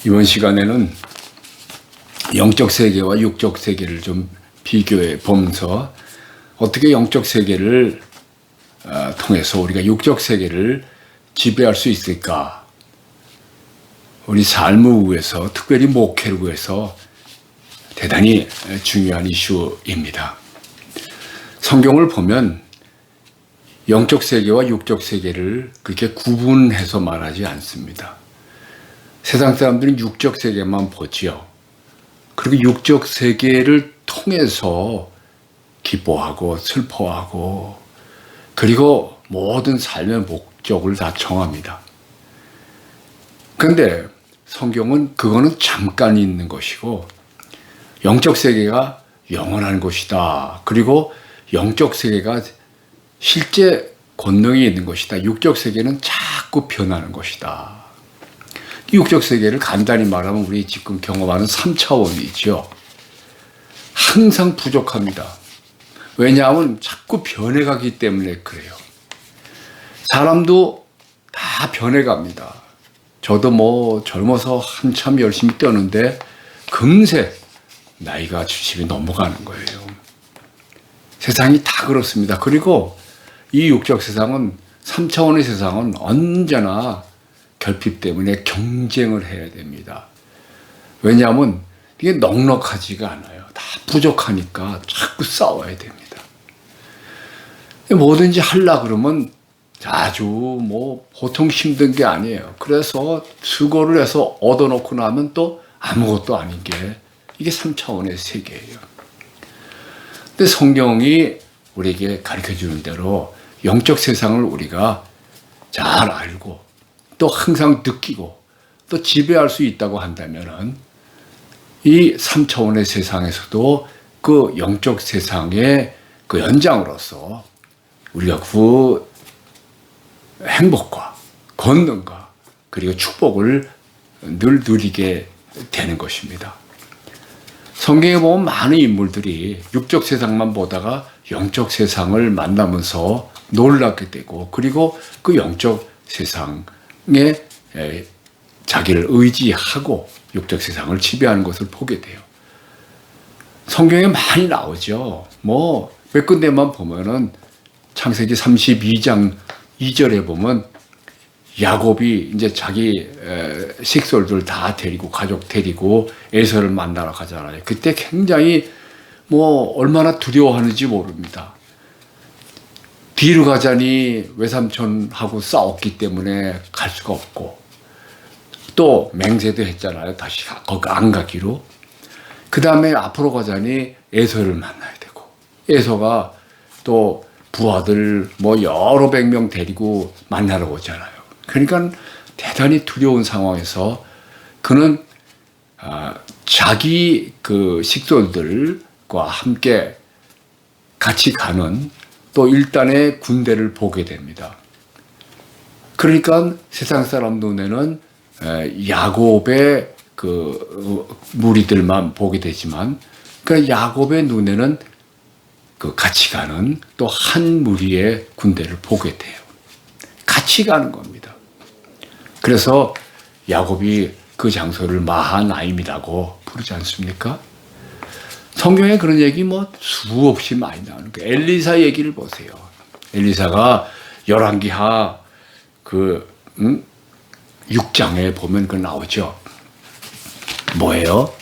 이번 시간에는 영적 세계와 육적 세계를 좀 비교해 보면서 어떻게 영적 세계를 통해서 우리가 육적 세계를 지배할 수 있을까? 우리 삶을 위해서, 특별히 목회를 위해서 대단히 중요한 이슈입니다. 성경을 보면 영적 세계와 육적 세계를 그렇게 구분해서 말하지 않습니다. 세상 사람들은 육적 세계만 보지요. 그리고 육적 세계를 통해서 기뻐하고 슬퍼하고 그리고 모든 삶의 목적을 다 정합니다. 그런데 성경은 그거는 잠깐 있는 것이고 영적 세계가 영원한 것이다. 그리고 영적 세계가 실제 권능이 있는 것이다. 육적 세계는 자꾸 변하는 것이다. 육적 세계를 간단히 말하면 우리 지금 경험하는 3차원이죠. 항상 부족합니다. 왜냐하면 자꾸 변해가기 때문에 그래요. 사람도 다 변해갑니다. 저도 젊어서 한참 열심히 뛰었는데 금세 나이가 70이 넘어가는 거예요. 세상이 다 그렇습니다. 그리고 이 육적 세상은 3차원의 세상은 언제나 결핍 때문에 경쟁을 해야 됩니다. 왜냐하면 이게 넉넉하지가 않아요. 다 부족하니까 자꾸 싸워야 됩니다. 뭐든지 하려고 그러면 아주 보통 힘든 게 아니에요. 그래서 수고를 해서 얻어놓고 나면 또 아무것도 아닌 게 이게 3차원의 세계예요. 근데 성경이 우리에게 가르쳐주는 대로 영적 세상을 우리가 잘 알고 또 항상 느끼고 또 지배할 수 있다고 한다면은 이 3차원의 세상에서도 그 영적 세상의 그 연장으로서 우리가 그 행복과 권능과 그리고 축복을 늘 누리게 되는 것입니다. 성경에 보면 많은 인물들이 육적 세상만 보다가 영적 세상을 만나면서 놀라게 되고 그리고 그 영적 세상에 자기를 의지하고 육적 세상을 지배하는 것을 보게 돼요. 성경에 많이 나오죠. 몇 군데만 보면은 창세기 32장 2절에 보면 야곱이 이제 자기 식솔들 다 데리고 가족 데리고 에서를 만나러 가잖아요. 그때 굉장히 얼마나 두려워하는지 모릅니다. 뒤로 가자니 외삼촌하고 싸웠기 때문에 갈 수가 없고 또 맹세도 했잖아요. 다시 거기 안 가기로. 그 다음에 앞으로 가자니 에서를 만나야 되고 에서가 또 부하들 여러 백 명 데리고 만나러 오잖아요. 그러니까 대단히 두려운 상황에서 그는 자기 그 식솔들과 함께 같이 가는 또 일단의 군대를 보게 됩니다. 그러니까 세상 사람 눈에는 야곱의 그 무리들만 보게 되지만 그 야곱의 눈에는 그 같이 가는 또 한 무리의 군대를 보게 돼요. 같이 가는 겁니다. 그래서 야곱이 그 장소를 마하나임이라고 부르지 않습니까? 성경에 그런 얘기 수없이 많이 나오는 거예요. 엘리사 얘기를 보세요. 엘리사가 열왕기하 6장에 보면 그 나오죠. 뭐예요?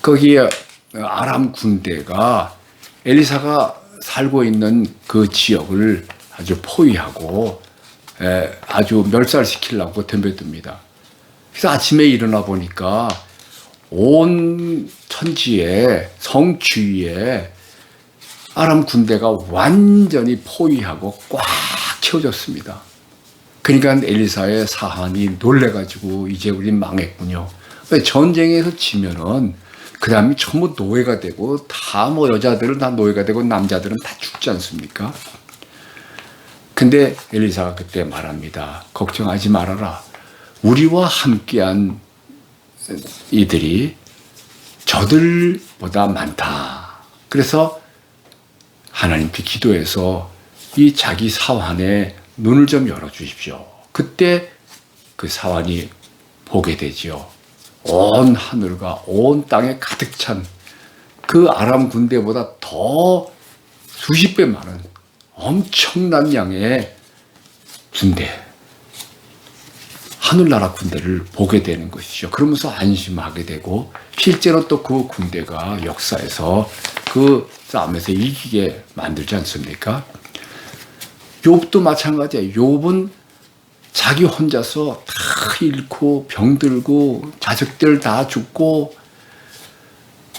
거기에 아람 군대가 엘리사가 살고 있는 그 지역을 아주 포위하고 아주 멸살시키려고 덤벼듭니다. 그래서 아침에 일어나 보니까 온 천지에 성 주위에 아람 군대가 완전히 포위하고 꽉 채워졌습니다. 그러니까 엘리사의 사환이 놀래가지고 이제 우린 망했군요. 전쟁에서 지면은 그 다음에 전부 노예가 되고 다 여자들은 다 노예가 되고 남자들은 다 죽지 않습니까? 근데 엘리사가 그때 말합니다. 걱정하지 말아라. 우리와 함께한 이들이 저들보다 많다. 그래서 하나님께 기도해서 이 자기 사환의 눈을 좀 열어주십시오. 그때 그 사환이 보게 되지요. 온 하늘과 온 땅에 가득 찬 그 아람 군대보다 더 수십 배 많은 엄청난 양의 군대, 하늘나라 군대를 보게 되는 것이죠. 그러면서 안심하게 되고, 실제로 또 그 군대가 역사에서 그 싸움에서 이기게 만들지 않습니까? 욥도 마찬가지예요. 욥은 자기 혼자서 다 잃고 병들고 자식들 다 죽고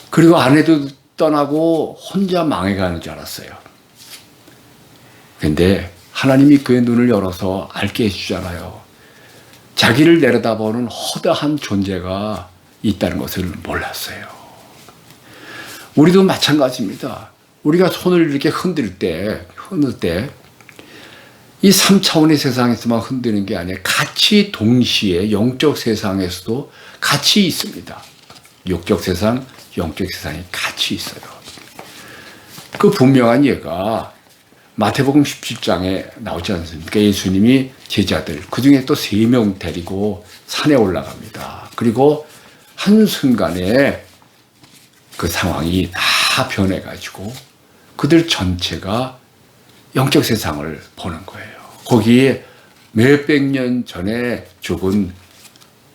그리고 아내도 떠나고 혼자 망해가는 줄 알았어요. 근데 하나님이 그의 눈을 열어서 알게 해주잖아요. 자기를 내려다보는 허다한 존재가 있다는 것을 몰랐어요. 우리도 마찬가지입니다. 우리가 손을 이렇게 흔들 때 이 3차원의 세상에서만 흔드는 게 아니라 같이 동시에 영적 세상에서도 같이 있습니다. 육적 세상, 영적 세상이 같이 있어요. 그 분명한 예가 마태복음 17장에 나오지 않습니까? 예수님이 제자들, 그 중에 또 3명 데리고 산에 올라갑니다. 그리고 한순간에 그 상황이 다 변해가지고 그들 전체가 영적 세상을 보는 거예요. 거기에 몇백 년 전에 죽은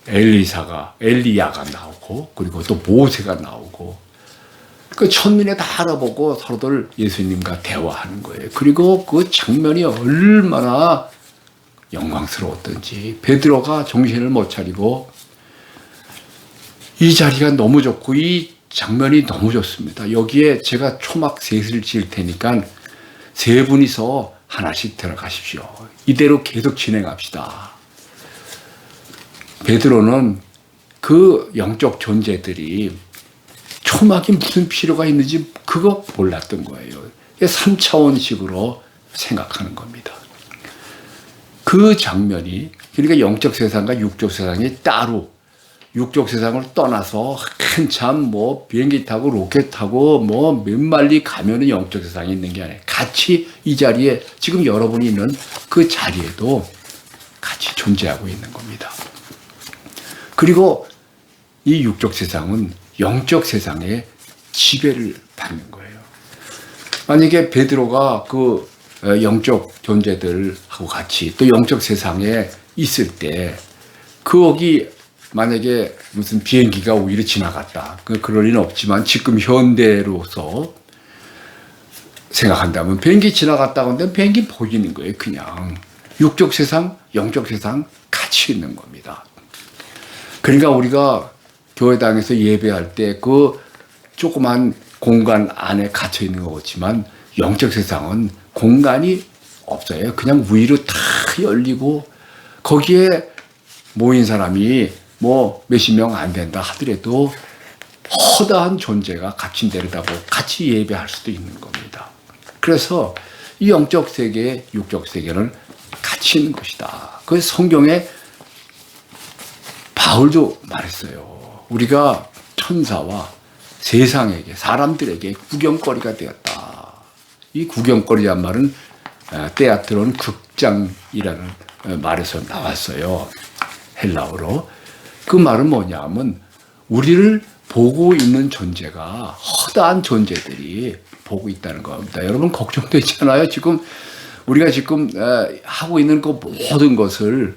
엘리야가 나오고, 그리고 또 모세가 나오고, 그 첫눈에 다 알아보고 서로들 예수님과 대화하는 거예요. 그리고 그 장면이 얼마나 영광스러웠던지 베드로가 정신을 못 차리고, 이 자리가 너무 좋고 이 장면이 너무 좋습니다. 여기에 제가 초막 셋을 지을 테니까 3분이서 하나씩 들어가십시오. 이대로 계속 진행합시다. 베드로는 그 영적 존재들이 초막이 무슨 필요가 있는지 그거 몰랐던 거예요. 3차원식으로 생각하는 겁니다. 그 장면이, 그러니까 영적 세상과 육적 세상이 따로, 육적 세상을 떠나서 한참 뭐 비행기 타고 로켓 타고 뭐 몇 마리 가면은 영적 세상에 있는 게 아니에요. 같이 이 자리에, 지금 여러분이 있는 그 자리에도 같이 존재하고 있는 겁니다. 그리고 이 육적 세상은 영적 세상의 지배를 받는 거예요. 만약에 베드로가 그 영적 존재들하고 같이 또 영적 세상에 있을 때, 거기 만약에 무슨 비행기가 오히려 지나갔다. 그럴 리는 없지만 지금 현대로서 생각한다면 비행기 지나갔다고 하는데 비행기 보이는 거예요. 그냥 육적 세상, 영적 세상 같이 있는 겁니다. 그러니까 우리가 교회당에서 예배할 때 그 조그만 공간 안에 갇혀 있는 것 같지만 영적 세상은 공간이 없어요. 그냥 위로 다 열리고 거기에 모인 사람이 뭐 몇십 명 안 된다 하더라도 허다한 존재가 같이 내려다보고 같이 예배할 수도 있는 겁니다. 그래서 이 영적 세계, 육적 세계는 같이 있는 것이다. 그 성경에 바울도 말했어요. 우리가 천사와 세상에게, 사람들에게 구경거리가 되었다. 이 구경거리란 말은 때아트론 극장이라는 말에서 나왔어요. 헬라어로. 그 말은 뭐냐면 우리를 보고 있는 존재가 허다한 존재들이 보고 있다는 겁니다. 여러분 걱정되잖아요. 지금 우리가 지금 하고 있는 그 모든 것을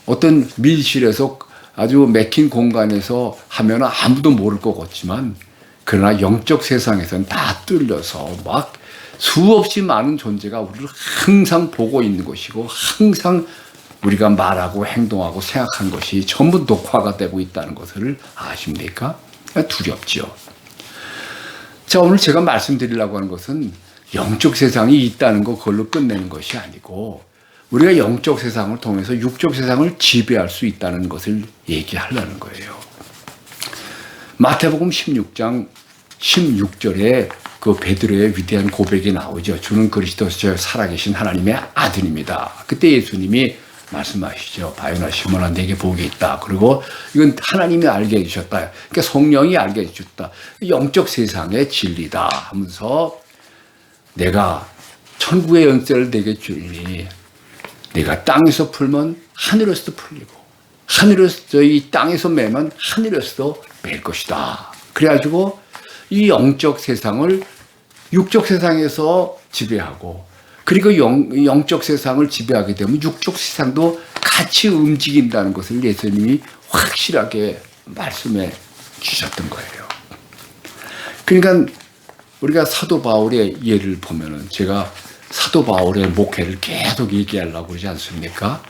어떤 밀실에서 아주 맥힌 공간에서 하면 아무도 모를 것 같지만, 그러나 영적 세상에서는 다 뚫려서 막 수없이 많은 존재가 우리를 항상 보고 있는 것이고, 항상 우리가 말하고 행동하고 생각한 것이 전부 녹화가 되고 있다는 것을 아십니까? 두렵죠. 자, 오늘 제가 말씀드리려고 하는 것은 영적 세상이 있다는 거 그걸로 끝내는 것이 아니고, 우리가 영적 세상을 통해서 육적 세상을 지배할 수 있다는 것을 얘기하려는 거예요. 마태복음 16장 16절에 그 베드로의 위대한 고백이 나오죠. 주는 그리스도시요 살아계신 하나님의 아들입니다. 그때 예수님이 말씀하시죠. 바요나 시몬아 내게 복이 있다. 그리고 이건 하나님이 알게 해주셨다. 그러니까 성령이 알게 해주셨다. 영적 세상의 진리다 하면서 내가 천국의 열쇠를 내게 주니 내가 땅에서 풀면 하늘에서도 풀리고 하늘에서, 이 땅에서 매면 하늘에서도 맬 것이다. 그래가지고 이 영적 세상을 육적 세상에서 지배하고, 그리고 영적 세상을 지배하게 되면 육적 세상도 같이 움직인다는 것을 예수님이 확실하게 말씀해 주셨던 거예요. 그러니까 우리가 사도 바울의 예를 보면은, 제가 사도 바울의 목회를 계속 얘기하려고 그러지 않습니까?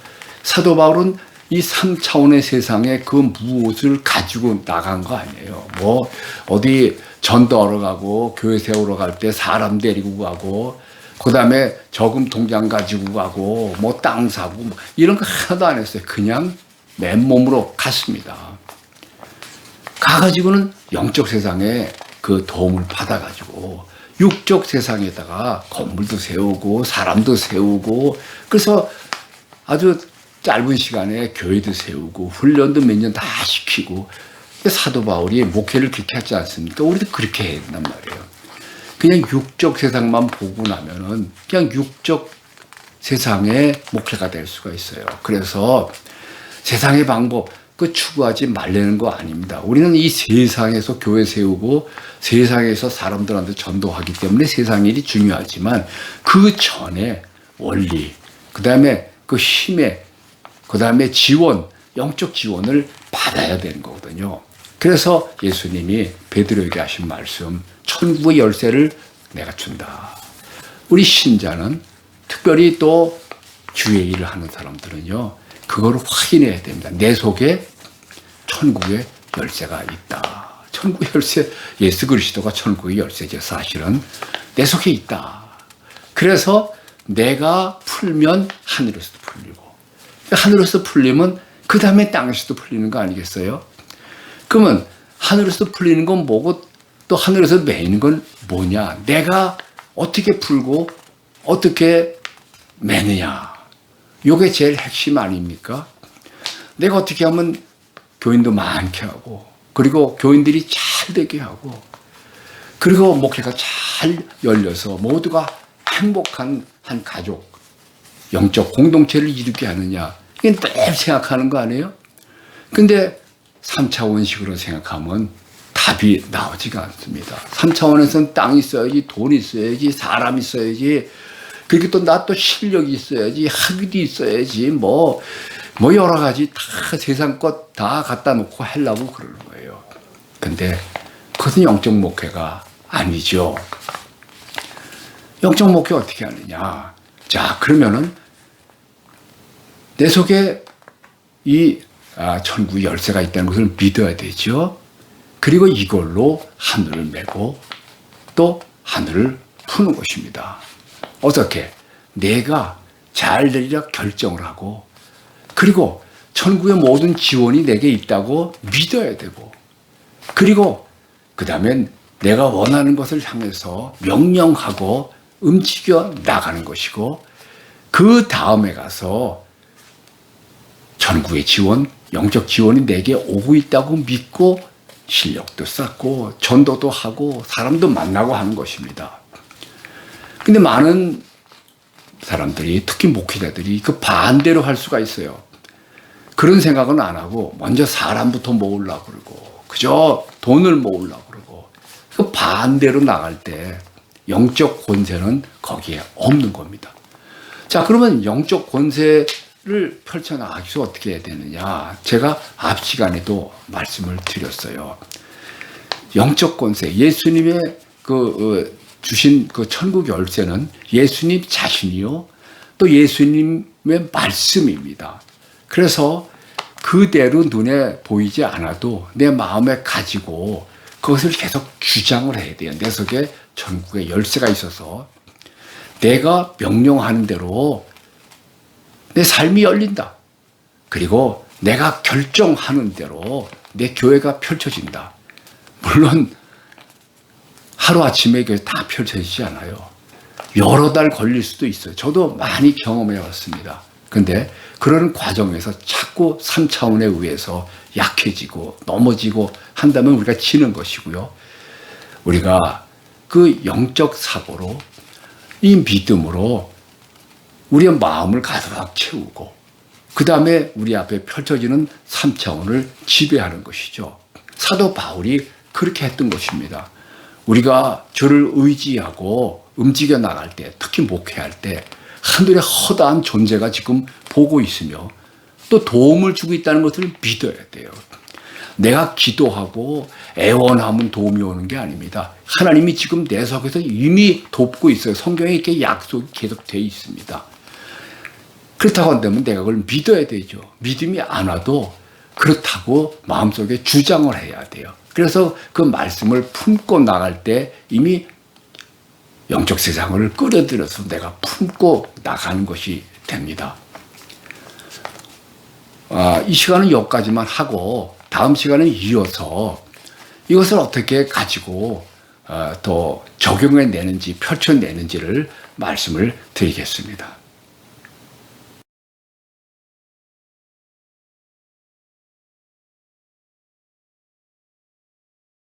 사도 바울은 이 3차원의 세상에 그 무엇을 가지고 나간 거 아니에요. 뭐 어디 전도하러 가고 교회 세우러 갈 때 사람 데리고 가고, 그 다음에 저금 통장 가지고 가고, 뭐 땅 사고, 뭐 이런 거 하나도 안 했어요. 그냥 맨몸으로 갔습니다. 가가지고는 영적 세상에 그 도움을 받아가지고 육적 세상에다가 건물도 세우고 사람도 세우고, 그래서 아주 짧은 시간에 교회도 세우고 훈련도 몇 년 다 시키고. 사도 바울이 목회를 그렇게 하지 않습니까? 우리도 그렇게 해야 된단 말이에요. 그냥 육적 세상만 보고 나면은 그냥 육적 세상의 목회가 될 수가 있어요. 그래서 세상의 방법 그 추구하지 말라는 거 아닙니다. 우리는 이 세상에서 교회 세우고 세상에서 사람들한테 전도하기 때문에 세상 일이 중요하지만, 그 전에 원리, 그 다음에 그 힘에, 그 다음에 지원, 영적 지원을 받아야 되는 거거든요. 그래서 예수님이 베드로에게 하신 말씀, 천국의 열쇠를 내가 준다. 우리 신자는, 특별히 또 주의 일을 하는 사람들은요, 그거를 확인해야 됩니다. 내 속에 천국의 열쇠가 있다. 천국의 열쇠, 예수 그리스도가 천국의 열쇠죠. 사실은 내 속에 있다. 그래서 내가 풀면 하늘에서도 풀리고, 하늘에서 풀리면 그 다음에 땅에서도 풀리는 거 아니겠어요? 그러면 하늘에서 풀리는 건 뭐고, 또 하늘에서 매이는 건 뭐냐? 내가 어떻게 풀고 어떻게 매느냐? 이게 제일 핵심 아닙니까? 내가 어떻게 하면 교인도 많게 하고, 그리고 교인들이 잘 되게 하고, 그리고 목회가 잘 열려서 모두가 행복한 한 가족, 영적 공동체를 이루게 하느냐? 이게 늘 생각하는 거 아니에요? 근데 3차원식으로 생각하면 답이 나오지가 않습니다. 3차원에서는 땅이 있어야지, 돈이 있어야지, 사람이 있어야지, 그리고 또 나 또 실력이 있어야지, 학위도 있어야지, 뭐 여러 가지 다 세상 것 다 갖다 놓고 하려고 그러는 거예요. 근데 그것은 영적 목회가 아니죠. 영적 목회 어떻게 하느냐? 자, 그러면은 내 속에 이 천국 열쇠가 있다는 것을 믿어야 되죠. 그리고 이걸로 하늘을 메고 또 하늘을 푸는 것입니다. 어떻게? 내가 잘 되리라 결정을 하고, 그리고 천국의 모든 지원이 내게 있다고 믿어야 되고, 그리고 그 다음엔 내가 원하는 것을 향해서 명령하고 움직여 나가는 것이고, 그 다음에 가서 천국의 지원, 영적 지원이 내게 오고 있다고 믿고 실력도 쌓고 전도도 하고 사람도 만나고 하는 것입니다. 근데 많은 사람들이, 특히 목회자들이 그 반대로 할 수가 있어요. 그런 생각은 안 하고 먼저 사람부터 모으려고 그러고, 그저 돈을 모으려고 그러고, 그 반대로 나갈 때 영적 권세는 거기에 없는 겁니다. 자, 그러면 영적 권세를 펼쳐나가기 위해서 어떻게 해야 되느냐? 제가 앞 시간에도 말씀을 드렸어요. 영적 권세, 예수님의 주신 그 천국 열쇠는 예수님 자신이요, 또 예수님의 말씀입니다. 그래서 그대로 눈에 보이지 않아도 내 마음에 가지고 그것을 계속 주장을 해야 돼요. 내 속에 천국의 열쇠가 있어서 내가 명령하는 대로 내 삶이 열린다. 그리고 내가 결정하는 대로 내 교회가 펼쳐진다. 물론 하루아침에 이게 다 펼쳐지지 않아요. 여러 달 걸릴 수도 있어요. 저도 많이 경험해 왔습니다. 근데 그런 과정에서 자꾸 3차원에 의해서 약해지고 넘어지고 한다면 우리가 지는 것이고요. 우리가 그 영적 사고로, 이 믿음으로 우리의 마음을 가득 채우고, 그 다음에 우리 앞에 펼쳐지는 3차원을 지배하는 것이죠. 사도 바울이 그렇게 했던 것입니다. 우리가 주를 의지하고 움직여 나갈 때, 특히 목회할 때 하늘의 허다한 존재가 지금 보고 있으며 또 도움을 주고 있다는 것을 믿어야 돼요. 내가 기도하고 애원하면 도움이 오는 게 아닙니다. 하나님이 지금 내 속에서 이미 돕고 있어요. 성경에 이렇게 약속이 계속 되어 있습니다. 그렇다고 한다면 내가 그걸 믿어야 되죠. 믿음이 안 와도 그렇다고 마음속에 주장을 해야 돼요. 그래서 그 말씀을 품고 나갈 때 이미 영적 세상을 끌어들여서 내가 품고 나가는 것이 됩니다. 이 시간은 여기까지만 하고 다음 시간에 이어서 이것을 어떻게 가지고 더 적용해 내는지 펼쳐내는지를 말씀을 드리겠습니다.